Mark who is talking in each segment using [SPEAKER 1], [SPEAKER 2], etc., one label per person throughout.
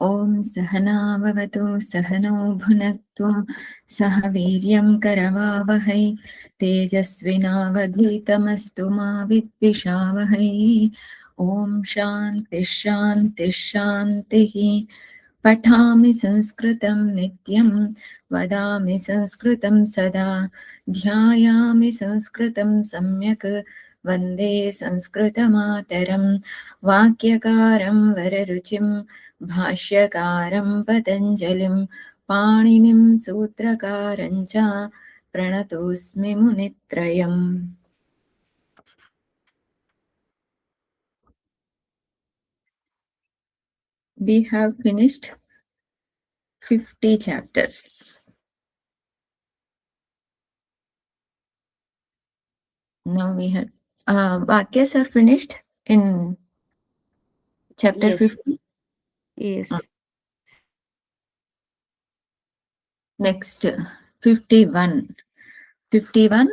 [SPEAKER 1] ॐ सहना भवतु सहनौ भुनक्तु सह वीर्यं करवावहै तेजस्विनावधीतमस्तु मा विद्विषावहै। ॐ शान्तिः शान्तिः शान्तिः। पठामि संस्कृतं नित्यं वदामि संस्कृतं सदा ध्यायामि संस्कृतं सम्यक् वन्दे संस्कृतमातरं वाक्यकारं वररुचिं भाष्यकारं पतञ्जलिं पाणिनिं सूत्रकारं च प्रणतोऽस्मि मुनित्रयम्। We have finished 50 chapters. Now we have Vakyas are finished in chapter
[SPEAKER 2] Yes.
[SPEAKER 1] 50.
[SPEAKER 2] Yes.
[SPEAKER 1] Next 51. 51.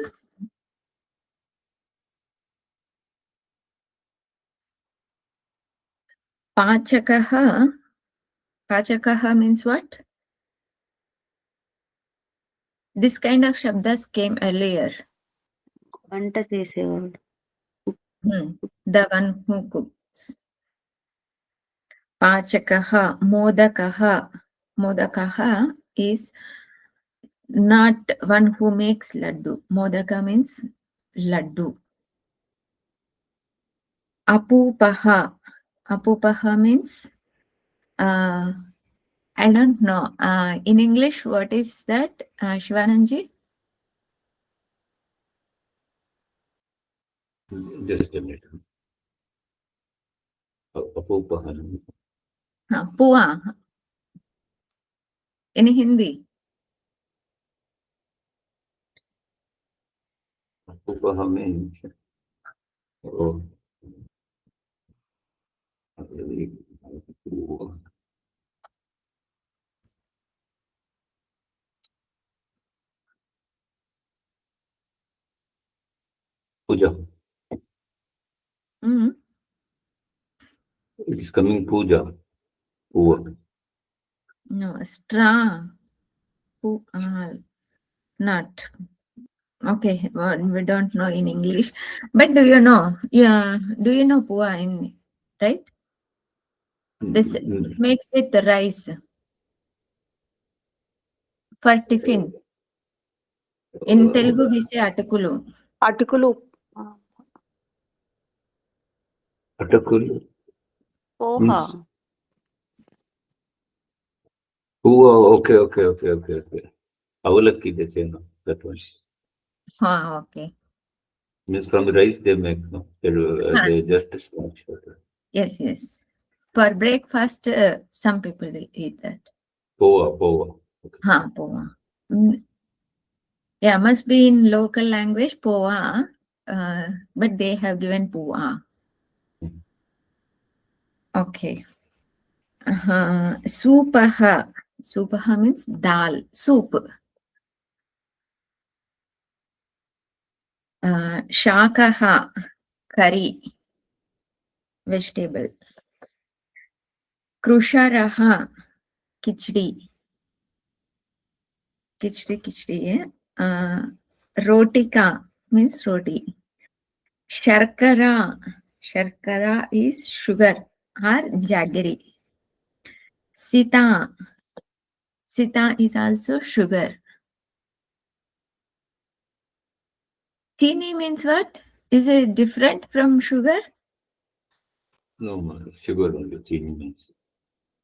[SPEAKER 1] Pachakaha. Pachakaha means what? This kind of shabdas came earlier.
[SPEAKER 2] వంట చేసేవాడు.
[SPEAKER 1] The one who cooks. Pachakaha. Modakaha. Modakaha is not one who makes laddu. Modaka means laddu. Apupaha. Apupaha means I don't know. In English, what is that, Shivananji?
[SPEAKER 3] Just a minute. Apupaha.
[SPEAKER 1] Pua. In Hindi.
[SPEAKER 3] Apupaha means puja. It is coming puja. Puja.
[SPEAKER 1] No, straw. Not. Okay, well, we don't know in English. But do you know? Yeah, do you know pua in, right? This makes with the rice for tiffin. In Telugu, we say atukulu.
[SPEAKER 2] అటుకులు
[SPEAKER 3] Atakulu.
[SPEAKER 2] Poha
[SPEAKER 3] Puja. Okay. Avalakki they say, no, that one.
[SPEAKER 1] Okay.
[SPEAKER 3] Means from the rice they make, no? They just smash it.
[SPEAKER 1] Yes. For breakfast, some people will eat that.
[SPEAKER 3] Poa. Okay.
[SPEAKER 1] Pova. Yeah, must be in local language, pova, but they have given pua. Okay. Supaha. Supaha means dal, soup. Shakaha, curry, vegetable. Krusharaha, khichdi. Khichdi. Rotika means roti. Sharkara is sugar or jaggery. Sita is also sugar. Chini means what? Is it different from sugar?
[SPEAKER 3] No, sugar only. Chini means.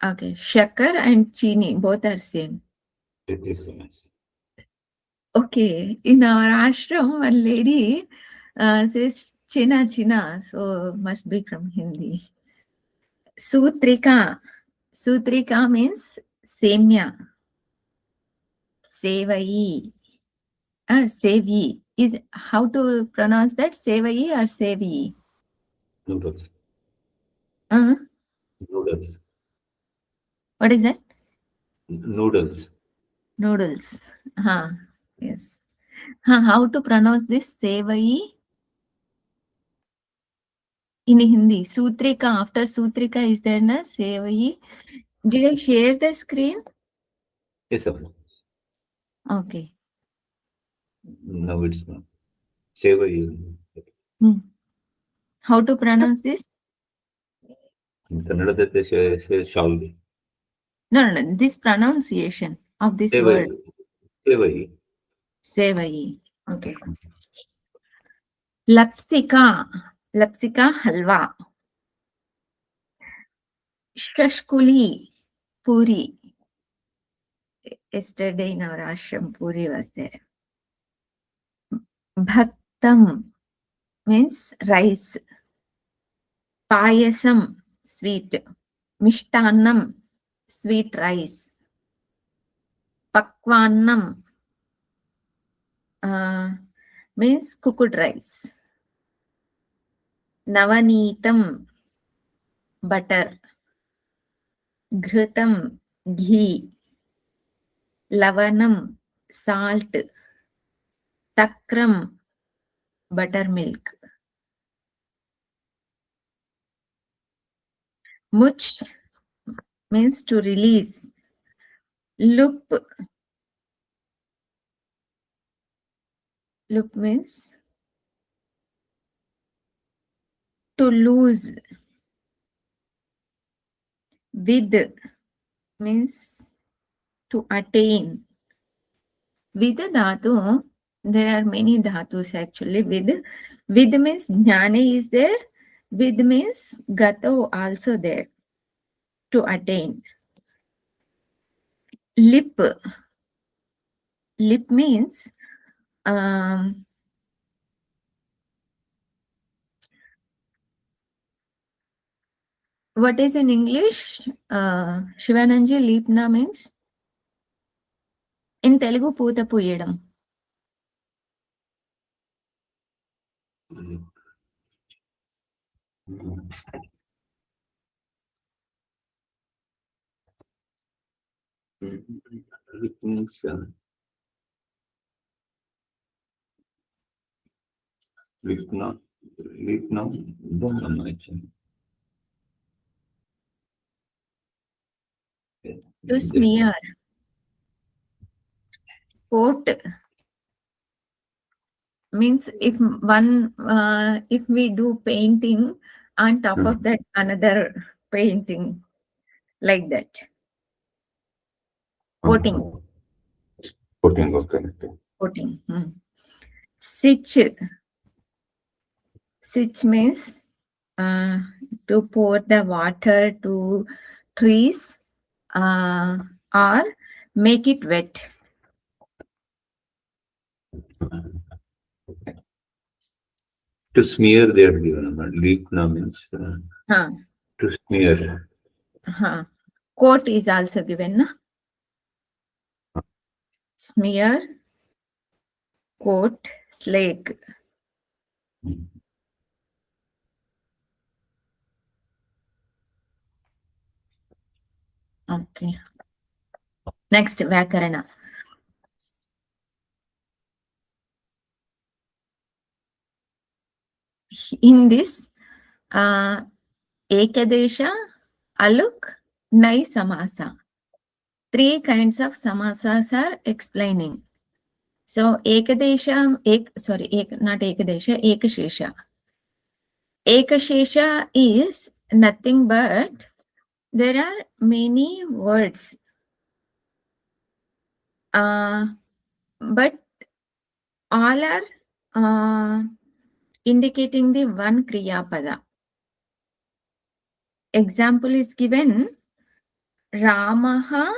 [SPEAKER 1] Okay, shakar and chini both are same.
[SPEAKER 3] It is same.
[SPEAKER 1] Okay, in our ashram, one lady says china, so must be from Hindi. Sutrika means semya. Sevai. Sevi is how to pronounce that? Sevai or sevi?
[SPEAKER 3] Noodles. Noodles.
[SPEAKER 1] What is that?
[SPEAKER 3] Noodles.
[SPEAKER 1] Yes. How to pronounce this? Sevai in Hindi. Sutrika. After Sutrika is there na? Sevai. Did I share the screen?
[SPEAKER 3] Yes, sir.
[SPEAKER 1] Okay.
[SPEAKER 3] No, it's not. Sevayi.
[SPEAKER 1] How to pronounce this?
[SPEAKER 3] In Kannada, that they say shall be.
[SPEAKER 1] No. This pronunciation of this word.
[SPEAKER 3] Sevayi.
[SPEAKER 1] Sevayi. Okay. Lapsika. Lapsika halwa. Shashkuli. Puri. Yesterday in our ashram, Puri was there. Bhaktam means rice. Payasam, sweet. Mishtannam, sweet rice. Pakwanam means cooked rice. Navanitam, butter. Ghrutam, ghee. Lavanam, salt. Takram, buttermilk. Much means to release. Lup means to lose. Vid means to attain. With dhatu, there are many dhatus actually. With means jnane is there. With means gato also there. To attain. Lip. Lip means what is in English? Shivananji, lipna means? In Telugu, Puta Puyadam.
[SPEAKER 3] It means Lipna, don't imagine.
[SPEAKER 1] To smear. Coat means if we do painting on top of that another painting, like that. Coating.
[SPEAKER 3] Coating, okay.
[SPEAKER 1] Coating. Sitch. Sitch means to pour the water to trees or make it wet.
[SPEAKER 3] To smear, they are given. Lipna means to smear.
[SPEAKER 1] Coat is also given. Na? Smear, coat, slake. Okay. Next, Vyakarana. In this, Ekadesha, Aluk, Nai Samasa. 3 kinds of samasas are explaining. So, Ekadesha, not Ekadesha, Ekashesha. Ekashesha is nothing but there are many words. But all are indicating the one Kriya Pada. Example is given, Ramaha,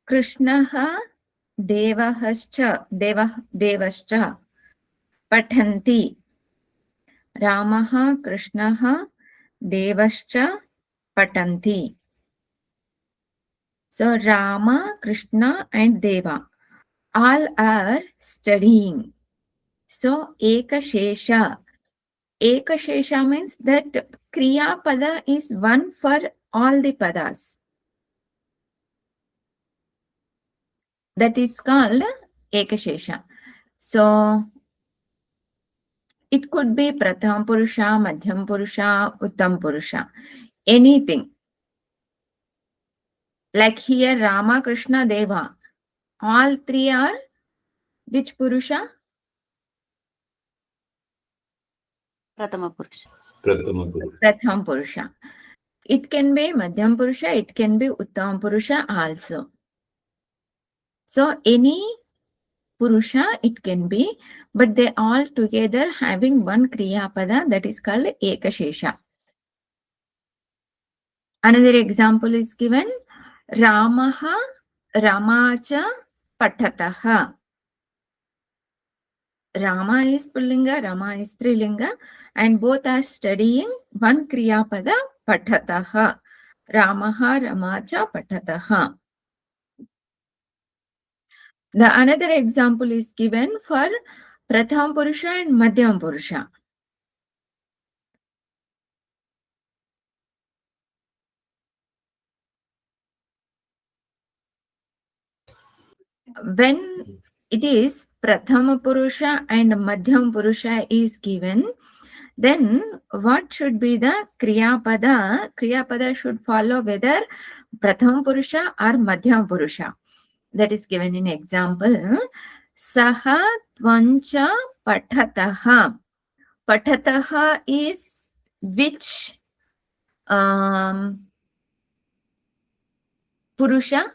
[SPEAKER 1] Krishnaha, Devascha, Pathanti. Ramaha, Krishnaha, Devascha, Patanti. So Rama, Krishna and Deva all are studying. So Ekashesha. Ekashesha means that Kriya Pada is one for all the Padas. That is called Ekashesha. So it could be Pratham Purusha, Madhyam Purusha, Uttam Purusha. Anything. Like here, Rama, Krishna, Deva. All three are which Purusha?
[SPEAKER 2] Pratama Purusha.
[SPEAKER 3] Prathama Purusha.
[SPEAKER 1] Pratham Purusha. It can be Madhyam Purusha, it can be Uttam Purusha also. So any Purusha it can be, but they all together having one Kriya Pada, that is called Ekashesha. Another example is given, Ramaha, Ramacha, Patataha. Rama is Pullinga, Rama is Strilinga, and both are studying one Kriya Pada, Patataha. Ramaha, Ramacha, Patataha. The another example is given for Pratham Purusha and Madhyam Purusha. When it is Prathama Purusha and Madhyam Purusha is given, then what should be the Kriya Pada? Kriya Pada should follow whether Prathama Purusha or Madhyam Purusha. That is given in example. Saha Tvancha Patataha. Patataha is which Purusha?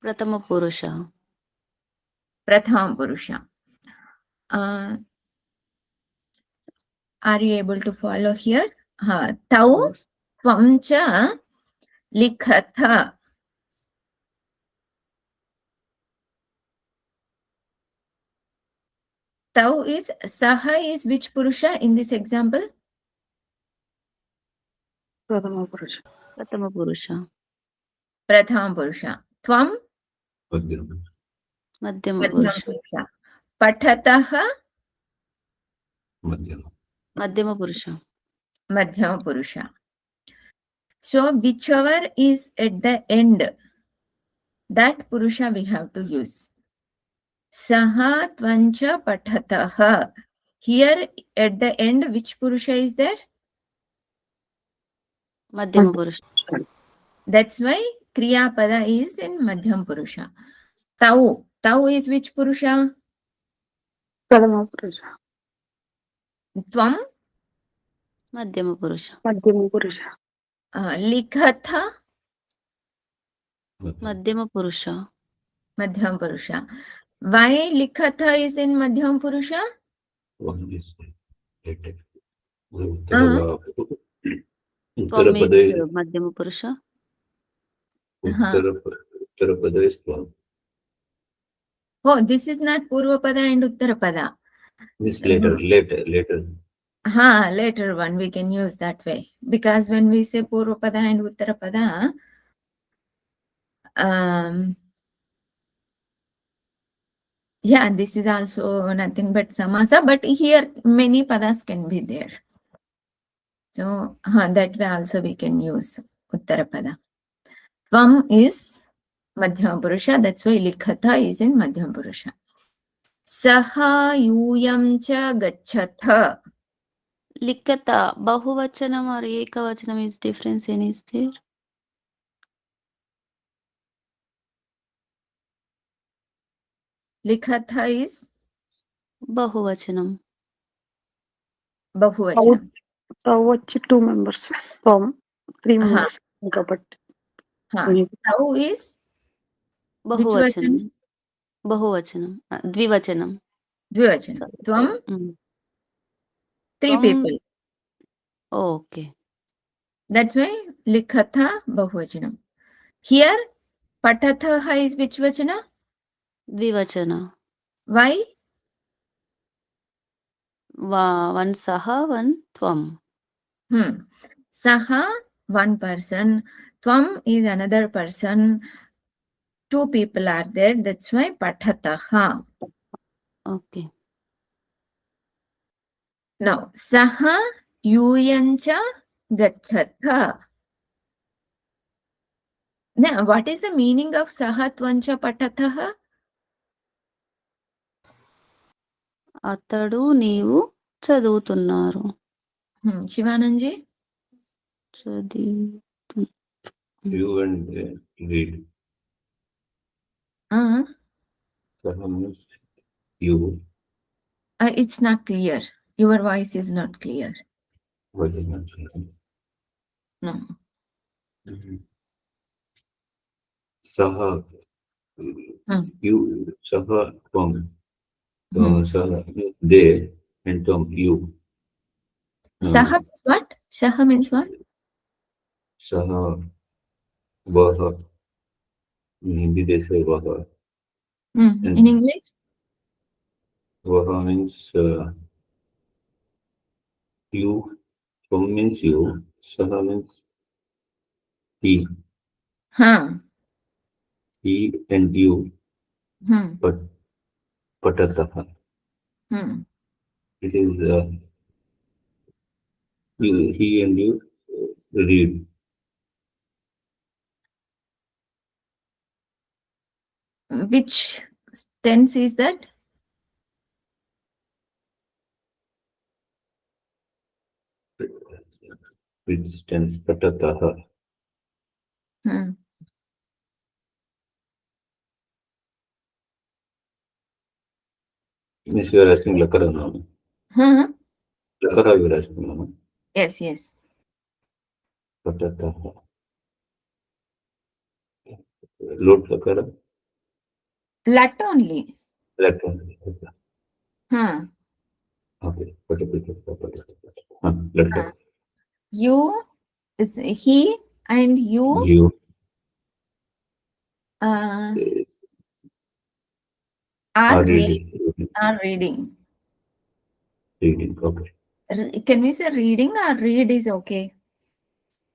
[SPEAKER 2] Pratama Purusha.
[SPEAKER 1] Prathama Purusha. Are you able to follow here? Tau
[SPEAKER 2] Yes.
[SPEAKER 1] Tvam cha likhatha. Tau is Saha is which Purusha in this example?
[SPEAKER 2] Pratama Purusha. Pratama Purusha.
[SPEAKER 1] Prathama Purusha. Tvam
[SPEAKER 3] Madhyama.
[SPEAKER 2] Madhyama
[SPEAKER 1] Madhyam
[SPEAKER 2] Purusha.
[SPEAKER 1] Purusha. Patataha
[SPEAKER 3] Madhyama.
[SPEAKER 2] Madhyama Purusha.
[SPEAKER 1] Madhyama Purusha. So whichever is at the end, that Purusha we have to use. Saha Tvancha Patataha. Here at the end, which Purusha is there?
[SPEAKER 2] Madhyama Purusha.
[SPEAKER 1] That's why Kriya Pada is in Madhyam Purusha. Tau. Tau is which Purusha?
[SPEAKER 2] Pratama Purusha.
[SPEAKER 1] Tvam.
[SPEAKER 2] Madhyama Purusha. Madhyama Purusha.
[SPEAKER 1] Likhatha.
[SPEAKER 2] Madhyama Purusha.
[SPEAKER 1] Madhyam Purusha. Why Likhatha is in Madhyam Purusha?
[SPEAKER 3] One is later.
[SPEAKER 2] Tvam
[SPEAKER 3] Uttarapada
[SPEAKER 2] means
[SPEAKER 3] is
[SPEAKER 2] Madhyama Purusha.
[SPEAKER 3] Uttarapada is Tvam.
[SPEAKER 1] Oh, this is not Purva Pada and Uttara Pada.
[SPEAKER 3] This later.
[SPEAKER 1] Later one we can use that way. Because when we say Purva Pada and Uttara Pada, yeah, this is also nothing but Samasa, but here many Padas can be there. So that way also we can use Uttara Pada. Tvam is Madhyama Purusha, that's why Likhatha is in Madhyama Purusha. Saha Yuyam cha Gachatha.
[SPEAKER 2] Likata, Bahuvachanam or Ekavachanam is difference in is there?
[SPEAKER 1] Likhatha is
[SPEAKER 2] Bahuvachanam.
[SPEAKER 1] Bahuvachanam.
[SPEAKER 4] వచ్చి 2 members. 3 members. కాబట్టి
[SPEAKER 1] Tau is which Vachanam?
[SPEAKER 2] Bahuvachanam. Dvivachanam.
[SPEAKER 1] Dvivachanam. Tvam, 3
[SPEAKER 2] Tvam.
[SPEAKER 1] people.
[SPEAKER 2] Oh, okay.
[SPEAKER 1] That's why Likhatha Bahuvachanam. Here Patatha is which Vachana?
[SPEAKER 2] Dvivachana.
[SPEAKER 1] Why?
[SPEAKER 2] One Saha, one Tvam.
[SPEAKER 1] Saha, one person. Tvam is another person. 2 people are there. That's why Patataha.
[SPEAKER 2] Okay.
[SPEAKER 1] Now, Saha Yuyancha Gachatha. Now, what is the meaning of Saha Tvancha Patataha?
[SPEAKER 2] అతడు నీవు చదువుతున్నారు.
[SPEAKER 1] Shivananji?
[SPEAKER 3] You and read. Saha means you.
[SPEAKER 1] It's not clear. Your voice is not clear.
[SPEAKER 3] What is not clear?
[SPEAKER 1] No.
[SPEAKER 3] Saha. You. Saha Tom. Saha they and Tom you.
[SPEAKER 1] Saha means what? Saha means what?
[SPEAKER 3] Saha. Vaha. In Hindi they say Vaha.
[SPEAKER 1] In English?
[SPEAKER 3] Vaha means you. Tom means you. Saha means he. He and you. But Patataha. It is he and you read.
[SPEAKER 1] Which tense is that?
[SPEAKER 3] Which tense? Patataha. Means you are asking Lakara now. Lakara you are asking now.
[SPEAKER 1] Yes, yes.
[SPEAKER 3] Patataha. Load Lakara.
[SPEAKER 1] Lat only.
[SPEAKER 3] Lakara. Okay. Lakara.
[SPEAKER 1] You is he and you
[SPEAKER 3] You.
[SPEAKER 1] are
[SPEAKER 3] Reading.
[SPEAKER 1] reading.
[SPEAKER 3] Reading. Okay.
[SPEAKER 1] Can we say reading or read is okay?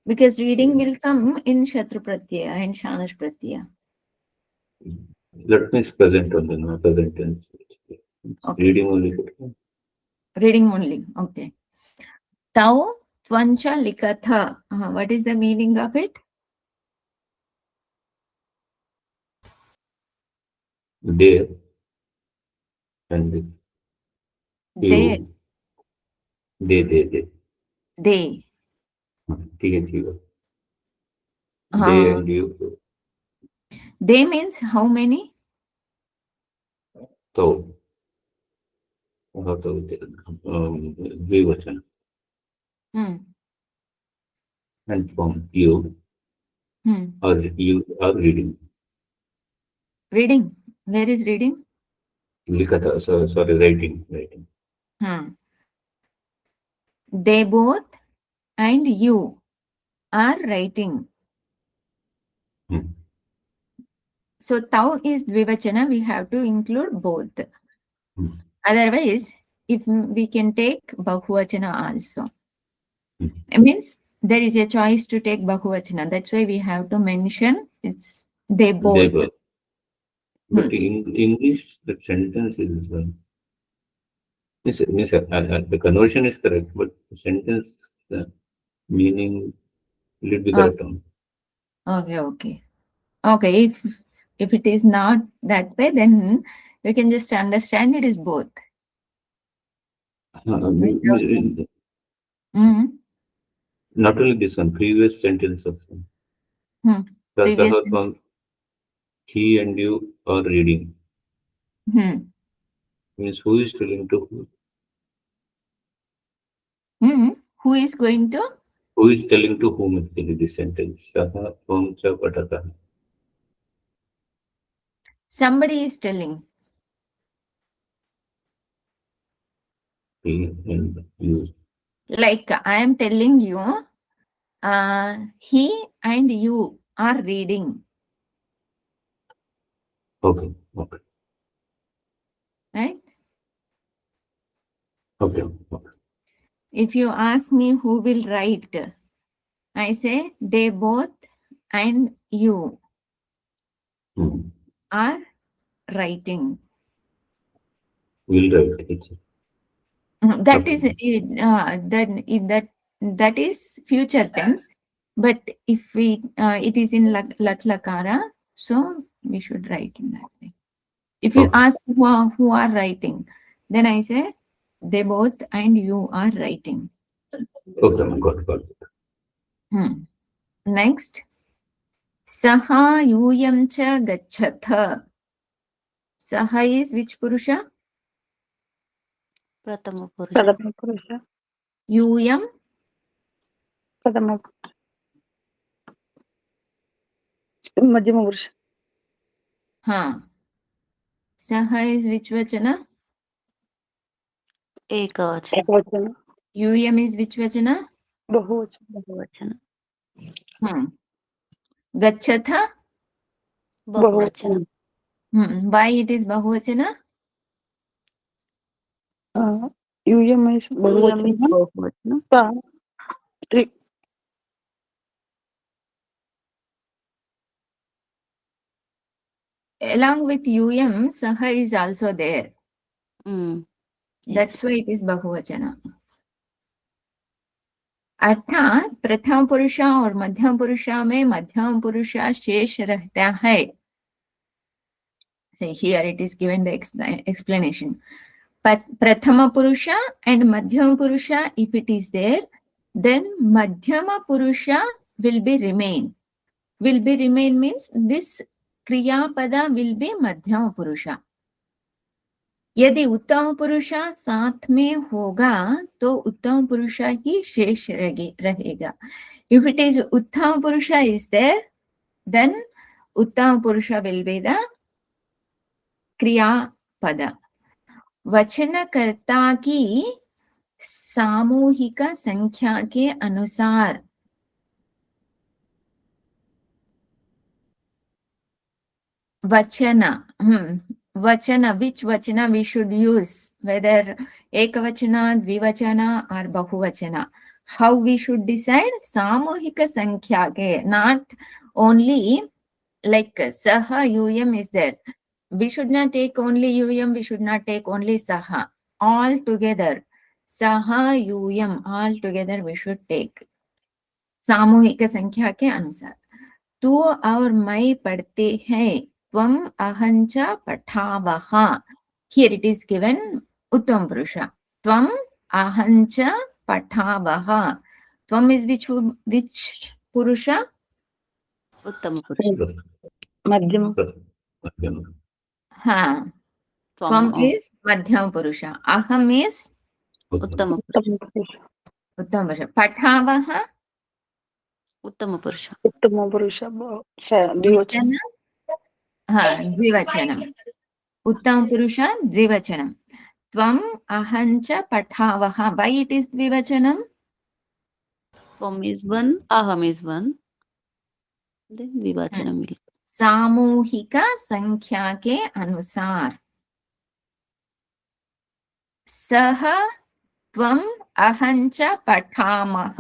[SPEAKER 1] Because reading will come in Shatru Pratyaya and Shanash Pratyaya.
[SPEAKER 3] That means present only, no present tense.
[SPEAKER 1] Okay.
[SPEAKER 3] Reading only.
[SPEAKER 1] Reading only. Okay. Tau Tvancha Likatha. What is the meaning of it?
[SPEAKER 3] There and you.
[SPEAKER 1] They.
[SPEAKER 3] They.
[SPEAKER 1] They.
[SPEAKER 3] They and you.
[SPEAKER 1] They means how many?
[SPEAKER 3] So, Dvivachan. And from you, or you are reading.
[SPEAKER 1] Reading. Where is reading?
[SPEAKER 3] Likata, sorry, writing.
[SPEAKER 1] They both and you are writing. So tau is dvivachana, we have to include both. Otherwise, if we can take bahuvachana also. It means there is a choice to take bahuvachana. That's why we have to mention it's they both.
[SPEAKER 3] They both. But in English, the sentence is the conversion is correct, but the sentence meaning will be correct.
[SPEAKER 1] Okay. If it is not that way, then we can just understand it is both.
[SPEAKER 3] Not only this one, previous sentence also.
[SPEAKER 1] Previous
[SPEAKER 3] one, he and you are reading. Means who is telling to
[SPEAKER 1] who? Who is going to?
[SPEAKER 3] Who is telling to whom actually this sentence? Saha, Om, Cha, Patata.
[SPEAKER 1] Somebody is telling.
[SPEAKER 3] He and you.
[SPEAKER 1] Like I am telling you, he and you are reading.
[SPEAKER 3] Okay.
[SPEAKER 1] Right?
[SPEAKER 3] Okay.
[SPEAKER 1] If you ask me who will write, I say they both and you are writing.
[SPEAKER 3] Will write.
[SPEAKER 1] That is that is future tense. But if we it is in lat lakara, so we should write in that way. If you ask who are writing, then I say they both and you are writing.
[SPEAKER 3] Okay, got it.
[SPEAKER 1] Next. Saha yuyam cha gachatha. Saha is which purusha?
[SPEAKER 2] प्रथम पुरुष
[SPEAKER 4] Pradama Purusha.
[SPEAKER 1] Yuyam
[SPEAKER 4] Pradama. Madhyama Purusha.
[SPEAKER 1] ha. Saha is which vachana?
[SPEAKER 2] एकवचन
[SPEAKER 4] Ekavachana.
[SPEAKER 1] Yuyam is which vachana?
[SPEAKER 4] Bahuvachana.
[SPEAKER 2] बहुवचन
[SPEAKER 1] Gachatha?
[SPEAKER 2] बहुवचन
[SPEAKER 1] Why it is bahuvachana?
[SPEAKER 4] Uyam is Bahuvachana.
[SPEAKER 2] बहुवचन
[SPEAKER 4] Ta. Three.
[SPEAKER 1] Along with yuyam, saha is also there. That's why it is bahuvachana. अर्थात प्रथम पुरुषा और मध्यम पुरुषा में मध्यम पुरुषा शेष रहता है. See, here it is given the explanation. Prathama purusha and madhyama purusha, if it is there, then madhyama purusha will be remain. Will be remain means this kriya pada will be madhyama purusha. यदि उत्तम पुरुषा साथ में होगा तो उत्तम पुरुषा ही शेष रहेगा. If it is उत्तम पुरुषा is there, then उत्तम पुरुषा will be the क्रिया पद. वचनकर्ता की सामूहिक संख्या के अनुसार vachana, vachana, which vachana we should use, whether ekavachana, dvivachana or bahuvachana. How we should decide? Samuhika sankhya ke, not only like saha yuyam is there. We should not take only yuyam, we should not take only saha. All together, saha yuyam, all together we should take. सामूहिक संख्या के अनुसार. तू और मैं पढ़ते हैं, त्वम अहंच पठावः. Here it is given उत्तम पुरुषा. त्वम अहंच पठावः. त्वम is which purusha?
[SPEAKER 2] उत्तम पुरुष
[SPEAKER 4] Madhyama.
[SPEAKER 1] हाँ, त्वम is मध्यम पुरुषा. अहम is
[SPEAKER 2] उत्तम
[SPEAKER 4] Purusha.
[SPEAKER 1] उत्तम पुरुषा. पठावः
[SPEAKER 2] उत्तम पुरुष
[SPEAKER 4] Uttama Purusha. Dvivachana.
[SPEAKER 1] हाँ, द्विवचनम. उत्तम पुरुषा द्विवचनम. त्वम अहंच पठावः. Why it is द्विवचनम?
[SPEAKER 2] त्वम is one, aham is one, then विवचन मिल
[SPEAKER 1] सामूहिक संख्या के अनुसार. सह त्वम अहंच पठामः.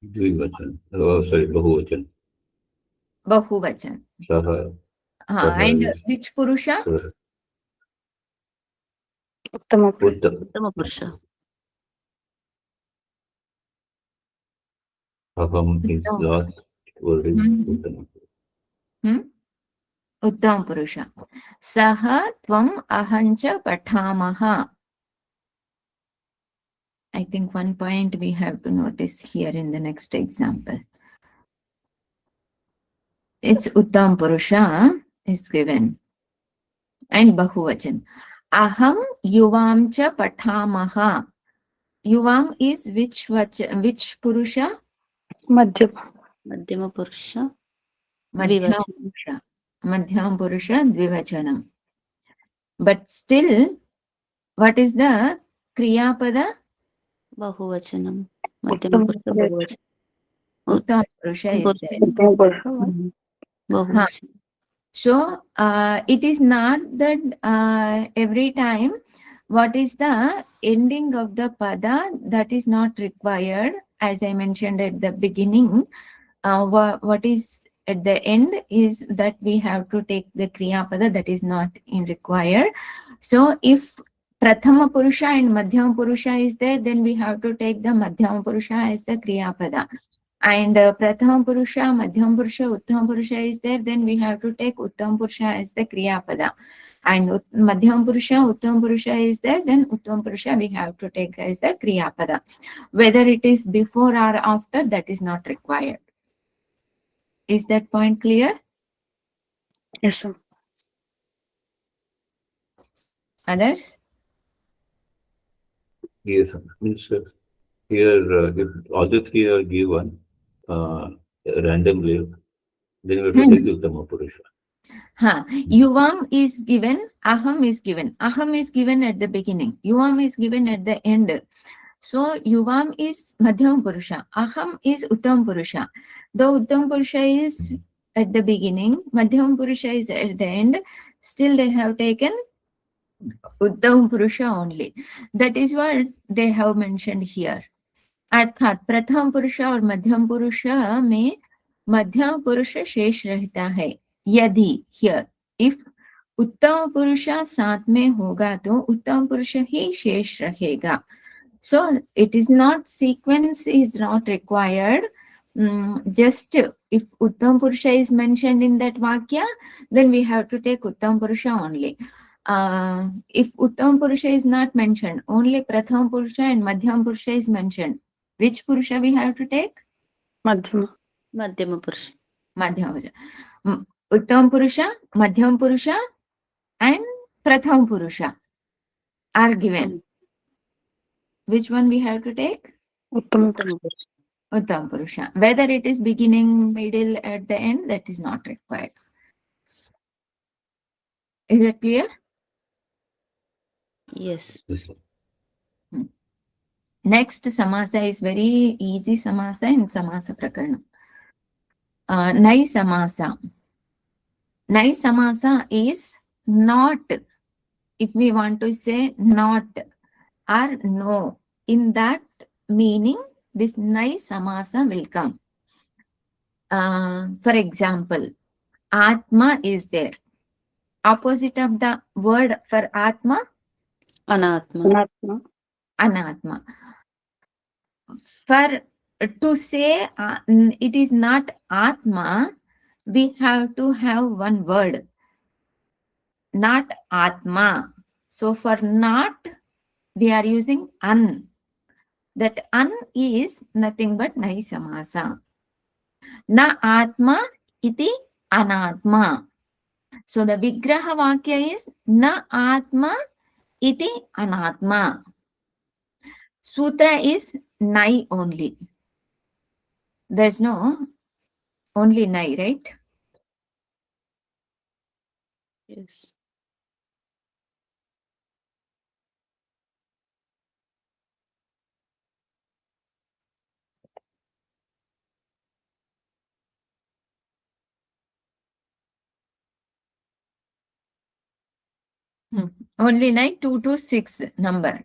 [SPEAKER 3] द्विवचन, sorry, बहुवचन.
[SPEAKER 1] बहुवचन.
[SPEAKER 3] सह.
[SPEAKER 1] हाँ, and which purusha?
[SPEAKER 4] Uttama Purusha.
[SPEAKER 2] उत्तम पुरुष
[SPEAKER 3] Aham is last word is Uttama.
[SPEAKER 1] उत्तम पुरुष. सह त्वम अहंच पठामः. I think one point we have to notice here in the next example. It's Uttam Purusha is given and Bahuvachan. Aham yuvam cha patamaha. Yuvam is which Purusha?
[SPEAKER 4] Madhyama.
[SPEAKER 2] मध्यम पुरुष
[SPEAKER 1] Madhyam Purusha. Madhyam Purusha Dvivachanam. But still, what is the Kriya Pada?
[SPEAKER 2] बहुवचनम मध्यम पुरुष बहुवचन
[SPEAKER 1] Uttam Purusha is there.
[SPEAKER 4] Uttama Purusha.
[SPEAKER 2] बहुवचन
[SPEAKER 1] So, it is not that every time what is the ending of the pada, that is not required. As I mentioned at the beginning, what is at the end is that we have to take the kriya pada, that is not required. So, if prathama purusha and madhyama purusha is there, then we have to take the madhyama purusha as the kriya pada. And prathama purusha, madhyam purusha, uttam purusha is there, then we have to take uttam purusha as the kriya pada. and Madhyam Purusha, Uttam Purusha is there, then Uttam Purusha we have to take as the Kriya Pada. Whether it is before or after, that is not required. Is that point clear?
[SPEAKER 4] Yes, sir.
[SPEAKER 1] Others?
[SPEAKER 3] Yes, means here if all the three are given randomly, then we have to take Uttama Purusha.
[SPEAKER 1] Yuvam is given, Aham is given. Aham is given at the beginning. Yuvam is given at the end. So Yuvam is Madhyam Purusha. Aham is Uttam Purusha. Though Uttam Purusha is at the beginning, Madhyam Purusha is at the end, still they have taken Uttam Purusha only. That is what they have mentioned here. अर्थात प्रथम पुरुष और मध्यम पुरुष में मध्यम पुरुष शेष रहता है यदि हियर इफ उत्तम पुरुष साथ में होगा तो उत्तम पुरुष ही शेष रहेगा. So it is not, sequence is not required. Just if Uttam Purusha is mentioned in that Vakya, then we have to take Uttam Purusha only. If Uttam Purusha is not mentioned, only Pratham Purusha and Madhyam Purusha is mentioned. Which Purusha we have to take?
[SPEAKER 4] Madhyama.
[SPEAKER 2] Madhyama Purusha.
[SPEAKER 1] Madhyama Purusha. Uttam Purusha, Madhyam Purusha and Pratham Purusha are given. Which one we have to take?
[SPEAKER 4] Uttama
[SPEAKER 2] Uttama Purusha.
[SPEAKER 1] Uttam Purusha. Whether it is beginning, middle, at the end, that is not required. Is it clear?
[SPEAKER 2] Yes.
[SPEAKER 3] Yes.
[SPEAKER 1] Next samasa is very easy samasa in samasa prakarana. Nai samasa. Nai samasa is not, if we want to say not or no, in that meaning this nai samasa will come. For example, Atma is there. Opposite of the word for Atma,
[SPEAKER 2] Anatma.
[SPEAKER 4] Anatma.
[SPEAKER 1] Anatma. For to say it is not Atma, we have to have one word, not Atma. So for not, we are using an. That an is nothing but nai samasa. Na Atma iti anatma. So the Vigraha Vakya is na Atma iti anatma. Sutra is nai only. There's no only nai, right?
[SPEAKER 2] Yes.
[SPEAKER 1] Only nai 2 to 6 number.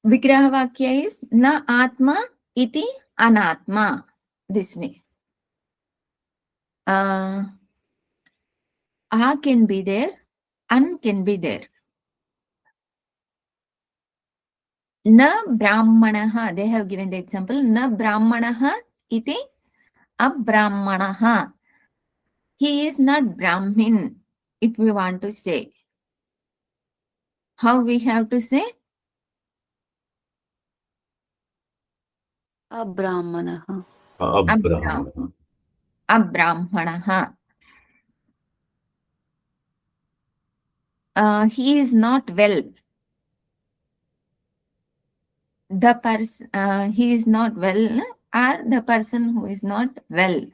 [SPEAKER 1] Vigraha Vakya is na Atma iti anatma. This way. A can be there, an can be there. Na brahmanaha, they have given the example, na brahmanaha iti abrahmanaha. He is not Brahmin, if we want to say. How we have to say?
[SPEAKER 2] Abrahmanaha.
[SPEAKER 3] Abrahmana.
[SPEAKER 1] Abrahmanaha. He is not well. The person, he is not well, or the person who is not well.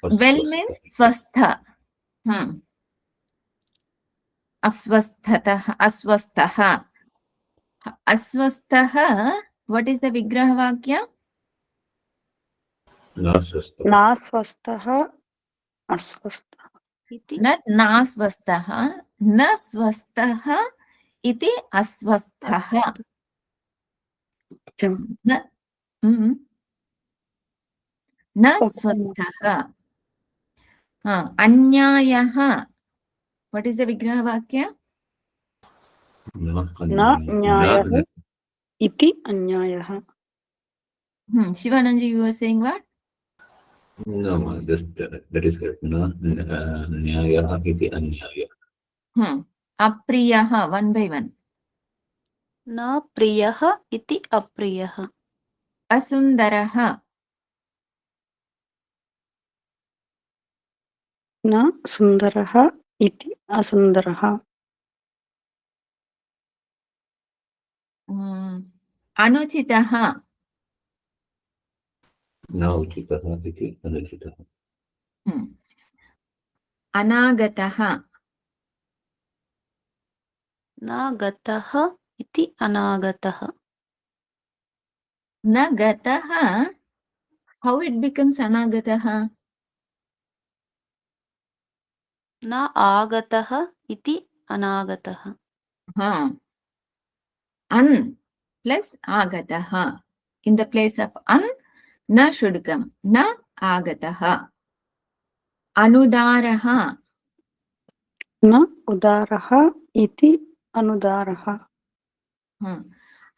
[SPEAKER 1] Well means swastha. Aswasthatah, aswastaha. Aswastaha, what is the Vigraha Vakya?
[SPEAKER 3] Naswastha.
[SPEAKER 4] Naswastaha. Aswastaha.
[SPEAKER 2] Iti.
[SPEAKER 1] Not naswastaha, naswastaha iti aswastaha. Na, naswastaha. Anyayaha. What is the Vigraha Vakya?
[SPEAKER 4] Na nyayaha इति अन्यायः.
[SPEAKER 1] Shivananji, you were saying what?
[SPEAKER 3] No, just that is correct. No, न्यायः इति अन्यायः.
[SPEAKER 1] Apriyaha, one by one.
[SPEAKER 2] न प्रियः इति अप्रियः.
[SPEAKER 1] Asundaraha.
[SPEAKER 4] न सुन्दरः इति असुन्दरः.
[SPEAKER 1] Anuchitaha.
[SPEAKER 3] न उचितः इति अनुचितः.
[SPEAKER 1] Anagataha.
[SPEAKER 2] न गतः इति अनागतः.
[SPEAKER 1] Nagataha. How it becomes anagataha?
[SPEAKER 2] न आगतः इति अनागतः.
[SPEAKER 1] An plus agataha. In the place of an, na should come. Na agataha. Anudaraha.
[SPEAKER 4] न उदारः इति अनुदारः.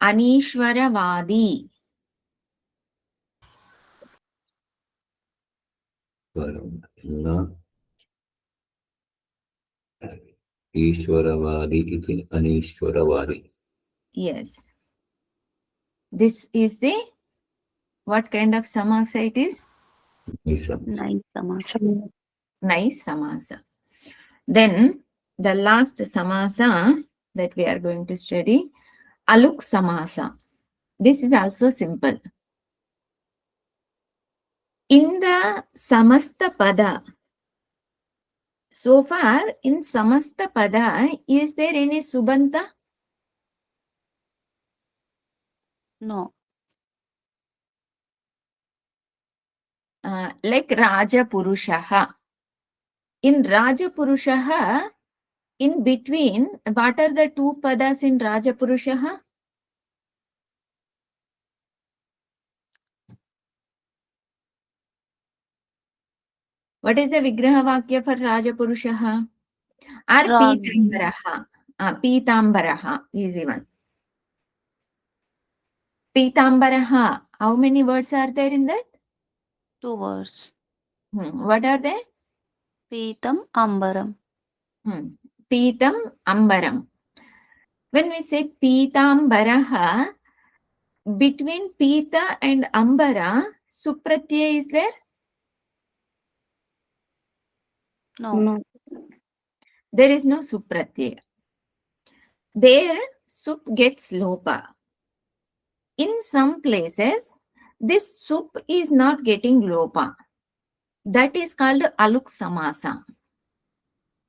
[SPEAKER 1] Anishwaravadi.
[SPEAKER 3] न ईश्वरवादी इति अनीश्वरवादी.
[SPEAKER 1] Yes. This is the, what kind of samasa it is?
[SPEAKER 2] Nice samasa.
[SPEAKER 1] Nice samasa. Then the last samasa that we are going to study, aluk samasa. This is also simple. In the samasta pada, so far in samasta pada, is there any subanta?
[SPEAKER 2] No.
[SPEAKER 1] Like Raja Purushaha. In Raja Purushaha, in between, what are the two padas in Raja Purushaha? What is the Vigraha Vakya for Raja Purushaha? Or Pitambaraha. Pitambaraha is even. Pitambaraha. How many words are there in that?
[SPEAKER 2] 2 words.
[SPEAKER 1] What are they?
[SPEAKER 2] Pitam ambaram.
[SPEAKER 1] Pitam ambaram. When we say Pitambaraha, between Pita and Ambara, Supratyaya is there?
[SPEAKER 2] No.
[SPEAKER 4] No.
[SPEAKER 1] There is no Supratyaya. There, Sup gets Lopa. In some places, this Sup is not getting Lopa. That is called Aluk Samasa.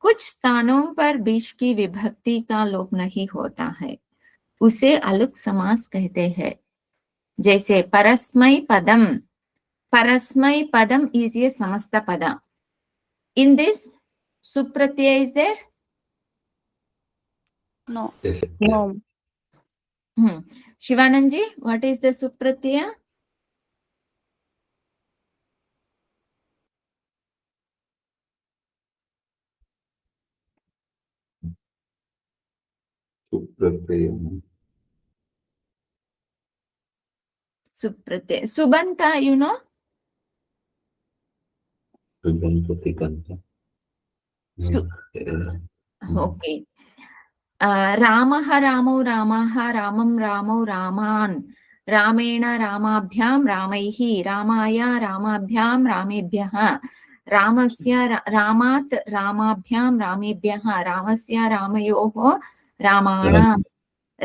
[SPEAKER 1] कुछ स्थानों पर बीच की विभक्ति का लोप नहीं होता है, उसे अलुक समास कहते हैं. जैसे परस्मै पदम is a samasta pada. In this, supratyaya is there?
[SPEAKER 2] No.
[SPEAKER 3] Yes.
[SPEAKER 4] No.
[SPEAKER 1] Shivananji, what is the supratyaya? Supratyaya. Subanta, you know? Okay. Ramaha Ramo Ramaha Ramam Ramo Raman Ramena Ramabhyam Ramaihi Ramaya Ramabhyam Ramebhyaha Ramasya Ramat Ramabhyam Ramebhyaha Ramasya Ramayoho Ramana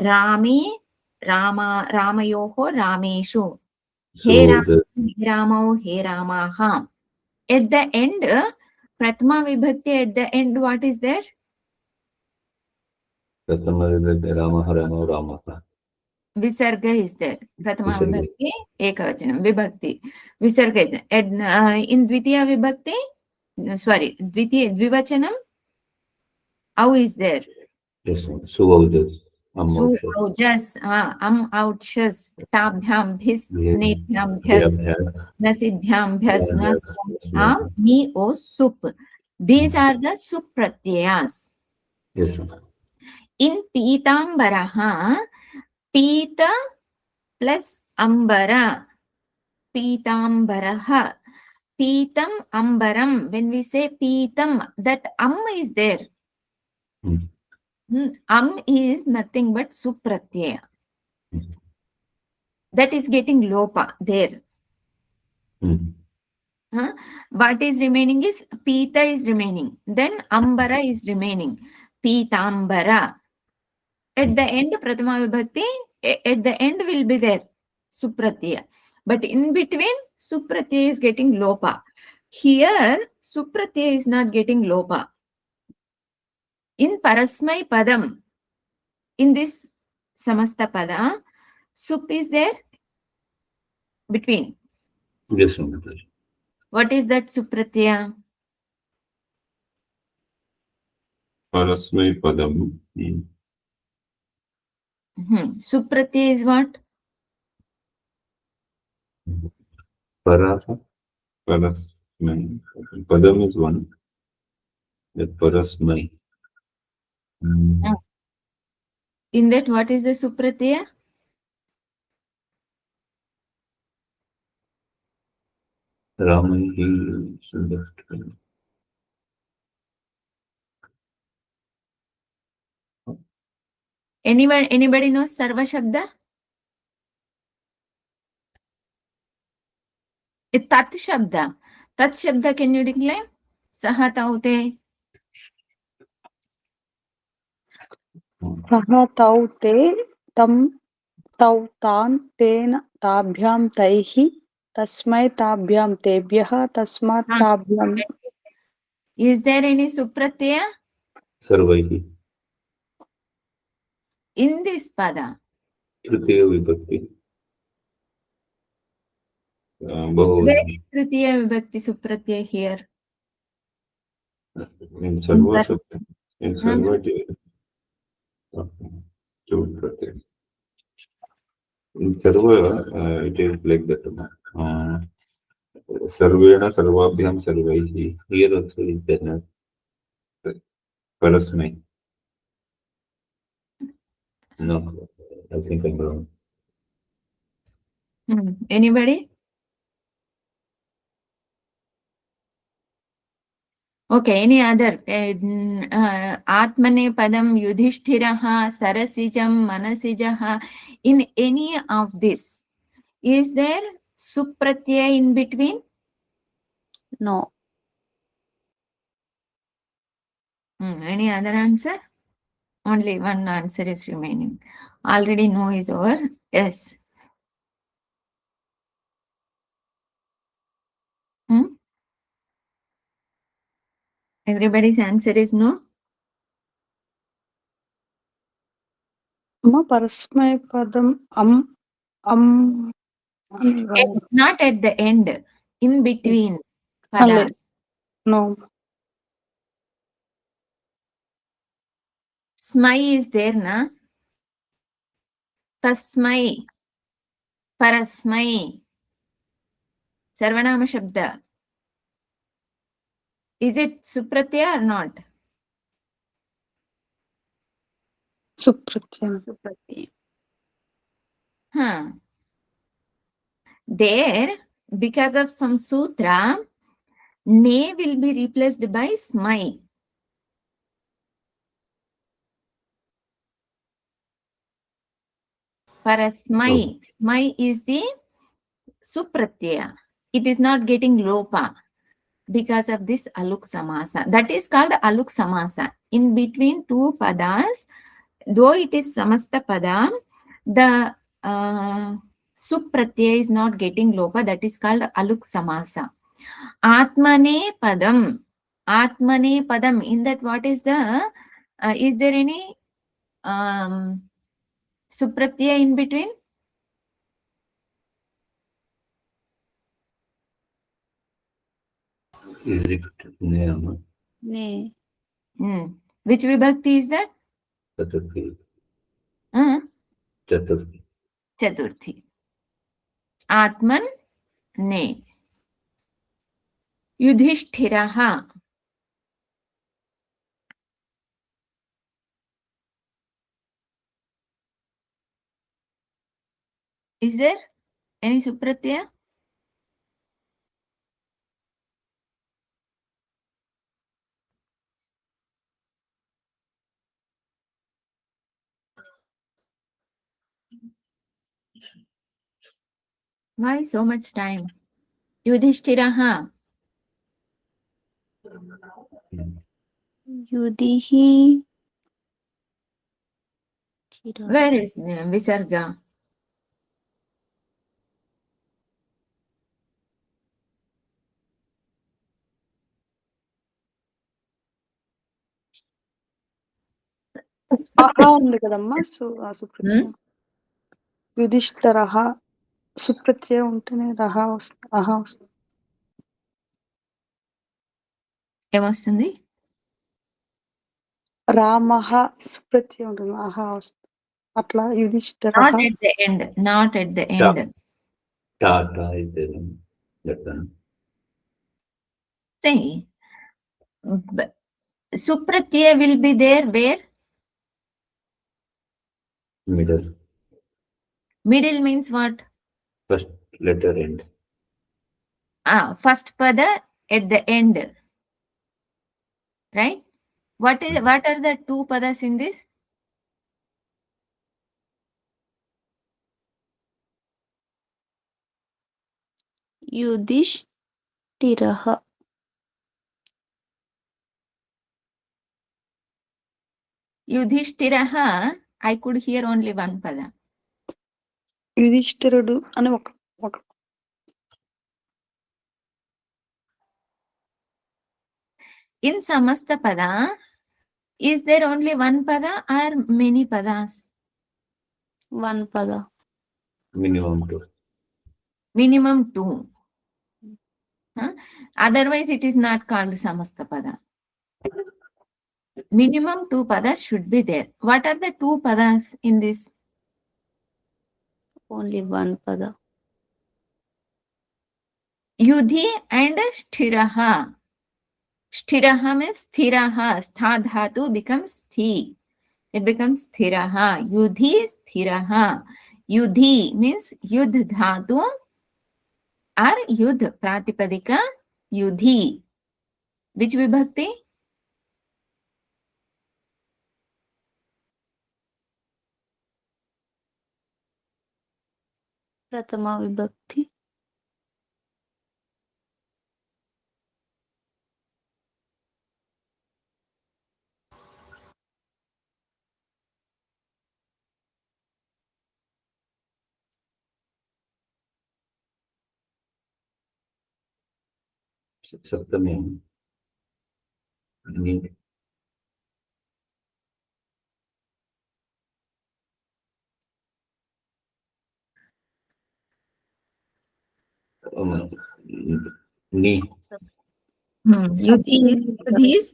[SPEAKER 1] Rami Ramayoho Rameshu He Ramo He Ramaha. At the end, Prathama Vibhakti, at the end, what is there? Visarga is there. Prathama Vibhakti, Ekavachanam, Vibhakti. Visarga is there. In Dvitiya Vibhakti, sorry, Dvivachanam, how is there?
[SPEAKER 3] Yes, Suvaujas.
[SPEAKER 1] Suvaujas, Outshas, Tabhyam, Bhis, Nebhyam, Bhyas, Nasidhyam, Bhyas, Nas, Mi, O, Sup. These are the Supratyayas.
[SPEAKER 3] Yes.
[SPEAKER 1] In Pitambaraha, Pita plus ambara, Pitambaraha. Pitam ambaram. When we say pitam, that is there. Is nothing but supratyaya. That is getting lopa there. What is remaining is pita is remaining. Then ambara is remaining. Pitambara. At the end, Prathama Vibhakti, at the end will be there. Supratyaya. But in between, Supratyaya is getting lopa. Here, Supratyaya is not getting lopa. In Parasmai Padam, in this Samasta Pada, Sup is there between.
[SPEAKER 3] Yes, Mataji.
[SPEAKER 1] What is that Supratyaya?
[SPEAKER 3] Parasmai Padam.
[SPEAKER 1] Supratyaya is what?
[SPEAKER 3] Paraha. Parasmai. Padam is one. That Parasmai.
[SPEAKER 1] In that, what is the Supratyaya?
[SPEAKER 3] Ramaihi.
[SPEAKER 1] Anybody knows Sarva Shabda? Tat Shabda. Tat Shabda, can you declare? Saha taute.
[SPEAKER 4] सः तौ ते तं तौ तान् तेन ताभ्यां तैः तस्मै ताभ्यां तेभ्यः तस्मात् ताभ्याम्
[SPEAKER 1] Is there any Supratyaya
[SPEAKER 3] Sarvaihi.
[SPEAKER 1] in this pada?
[SPEAKER 3] Tritiya Vibhakti.
[SPEAKER 1] Where is Tritiya Vibhakti Supratyaya here?
[SPEAKER 3] In Sarva Shabda. In Sarva in Sarva, it is like that. Sarvena Sarvabhyam Sarvaihi. Here also is there. Parasmai. No, I think I'm wrong.
[SPEAKER 1] Anybody? Okay, any other? Atmane Padam Yudhishthiraha Sarasijam Manasijaha. In any of this, is there Supratyaya in between?
[SPEAKER 2] No.
[SPEAKER 1] Any other answer? Only one answer is remaining. Already no is over. Yes. Everybody's answer is no.
[SPEAKER 4] मम परस्मैपदम्
[SPEAKER 1] Not at the end. In between padas.
[SPEAKER 4] no
[SPEAKER 1] Smai is there, na? Tasmai. Parasmai. Sarvanama Shabda. Is it Supratyaya or not?
[SPEAKER 4] सुप्रत्यय
[SPEAKER 1] There, because of some sutra, ne will be replaced by smai. Parasmai. Smai is the Supratyaya. It is not getting lopa because of this aluk samasa. That is called aluk samasa. In between two padas, though it is samasta pada, the Supratyaya is not getting lopa. That is called aluk samasa. Atmane padam. Atmane padam. In that, what is the, is there any Supratyaya in between?
[SPEAKER 3] Is it Niyama?
[SPEAKER 2] Ne.
[SPEAKER 1] Which vibhakti is that?
[SPEAKER 3] Chaturthi.
[SPEAKER 1] Chaturthi. Chaturthi. Atman ne. Yudhishthiraha. Is there any supratyaya? Why so much time? Yudhishthiraha.
[SPEAKER 2] Yudihi.
[SPEAKER 1] Where is Visarga?
[SPEAKER 4] ఆహా ఉంది కదమ్మా సుప్రత్యయ. యుధిష్ఠిరః సుప్రత్యయ ఉంటేనే రహ వస్తుంది, అహ వస్తుంది.
[SPEAKER 1] ఏమొస్తుంది?
[SPEAKER 4] రామః సుప్రత్యయ ఉంటుంది, అహ వస్తుంది. అట్లా Yudhishthira.
[SPEAKER 1] Not at the end. Not at the end.
[SPEAKER 3] Ta is there. That one.
[SPEAKER 1] See, supratyaya will be there where?
[SPEAKER 3] Middle.
[SPEAKER 1] Middle means what?
[SPEAKER 3] First letter end.
[SPEAKER 1] First pada at the end. Right? What are the two padas in this?
[SPEAKER 2] Yudhishthirah.
[SPEAKER 1] Yudhishthiraha, I could hear only one pada.
[SPEAKER 4] యుధిష్ఠిరుడు అని ఒక
[SPEAKER 1] In samasta pada, is there only one pada or many padas?
[SPEAKER 2] One pada.
[SPEAKER 3] Minimum 2.
[SPEAKER 1] Minimum 2. Otherwise, it is not called samasta pada. Minimum 2 padas should be there. What are the 2 padas in this?
[SPEAKER 2] Only one pada.
[SPEAKER 1] Yudhi and sthiraha. Sthiraha means sthiraha. Stha dhatu becomes sthi. It becomes sthiraha. Yudhi sthiraha. Yudhi means yudh dhatu or yudh pratipadika yudhi. Which vibhakti?
[SPEAKER 2] Pratama vibhakti.
[SPEAKER 3] Saptami. Ni. Ni.
[SPEAKER 1] Yudhi is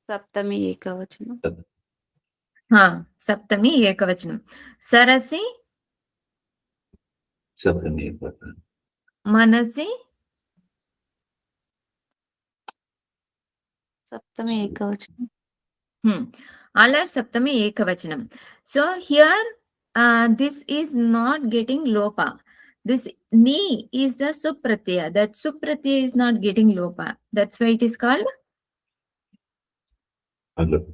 [SPEAKER 2] Saptami ekavachanam.
[SPEAKER 1] Saptami ekavachanam. Sarasi
[SPEAKER 3] Saptami.
[SPEAKER 1] Manasi
[SPEAKER 2] Saptami ekavachanam.
[SPEAKER 1] All are Saptami ekavachanam. So here this is not getting lopa. This ni is the supratyaya. That supratyaya is not getting lopa. That's why it is called
[SPEAKER 3] Aluk.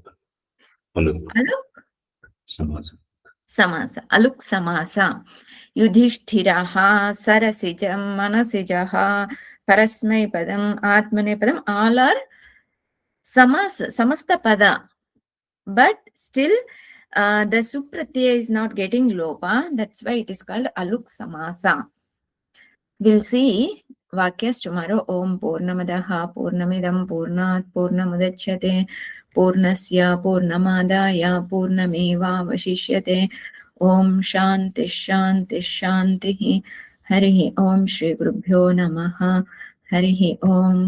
[SPEAKER 3] Samasa.
[SPEAKER 1] Samasa. Aluk samasa. Yudhishthiraha, Sarasijam, Manasijaha, Parasmai padam, Atmane padam, all are samasta pada. But still the supratyaya is not getting lopa. That's why it is called aluk samasa. We'll see vakyas tomorrow. Om Purnamadaha Purnamidam Purnat Purnamudachyate Purnasya Purnamadaya Purnameva Vashishyate. Om Shanti Shanti Shanti. Harihi Om Shri Gurubhyo Namaha. Harihi Om.